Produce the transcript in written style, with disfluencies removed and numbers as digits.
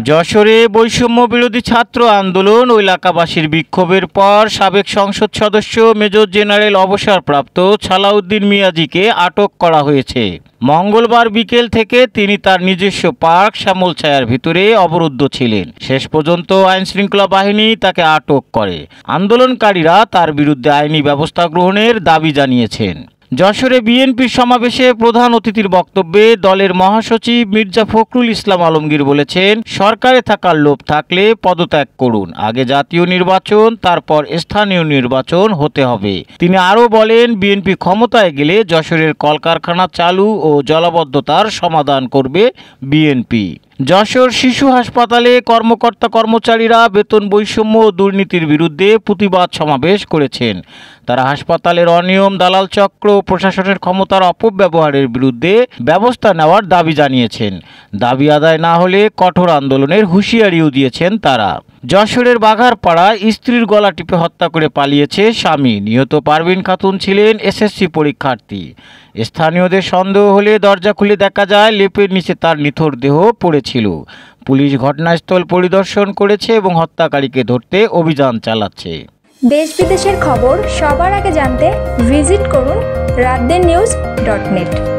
যশোরে বৈষম্য বিরোধী ছাত্র আন্দোলন ও এলাকাবাসীর বিক্ষোভের পর সাবেক সংসদ সদস্য মেজর জেনারেল অবসরপ্রাপ্ত ছালাউদ্দিন মিয়াজিকে আটক করা হয়েছে। মঙ্গলবার বিকেল থেকে তিনি তার নিজস্ব পার্ক শ্যামলছায়ার ভিতরে অবরুদ্ধ ছিলেন। শেষ পর্যন্ত আইনশৃঙ্খলা বাহিনী তাকে আটক করে। আন্দোলনকারীরা তার বিরুদ্ধে আইনি ব্যবস্থা গ্রহণের দাবি জানিয়েছেন। যশোরে বিএনপির সমাবেশে প্রধান অতিথির বক্তব্যে দলের মহাসচিব মির্জা ফখরুল ইসলাম আলমগীর বলেছেন, সরকারে থাকার লোভ থাকলে পদত্যাগ করুন, আগে জাতীয় নির্বাচন তারপর স্থানীয় নির্বাচন হতে হবে। তিনি আরও বলেন, বিএনপি ক্ষমতায় গেলে যশোরের কলকারখানা চালু ও জলাবদ্ধতার সমাধান করবে বিএনপি। যশোর শিশু হাসপাতালে কর্মকর্তা কর্মচারীরা বেতন বৈষম্য ও দুর্নীতির বিরুদ্ধে প্রতিবাদ সমাবেশ করেছেন। তারা হাসপাতালের অনিয়ম, দালাল চক্র ও প্রশাসনের ক্ষমতার অপব্যবহারের বিরুদ্ধে ব্যবস্থা নেওয়ার দাবি জানিয়েছেন। দাবি আদায় না হলে কঠোর আন্দোলনের হুঁশিয়ারিও দিয়েছেন তারা। যশোরের বাঘারপাড়ায় স্ত্রীর গলা টিপে হত্যা করে পালিয়েছে স্বামী। নিহত পারভিন খাতুন ছিলেন এসএসসি পরীক্ষার্থী। স্থানীয়দের সন্দেহ হলে দরজা খুলে দেখা যায় লেপের নিচে তার নিথর দেহ পড়েছিল। পুলিশ ঘটনাস্থল পরিদর্শন করেছে এবং হত্যাকারীকে ধরতে অভিযান চালাচ্ছে। দেশ বিদেশের খবর সবার আগে জানতে ভিজিট করুন রাতদিন নিউজ.net।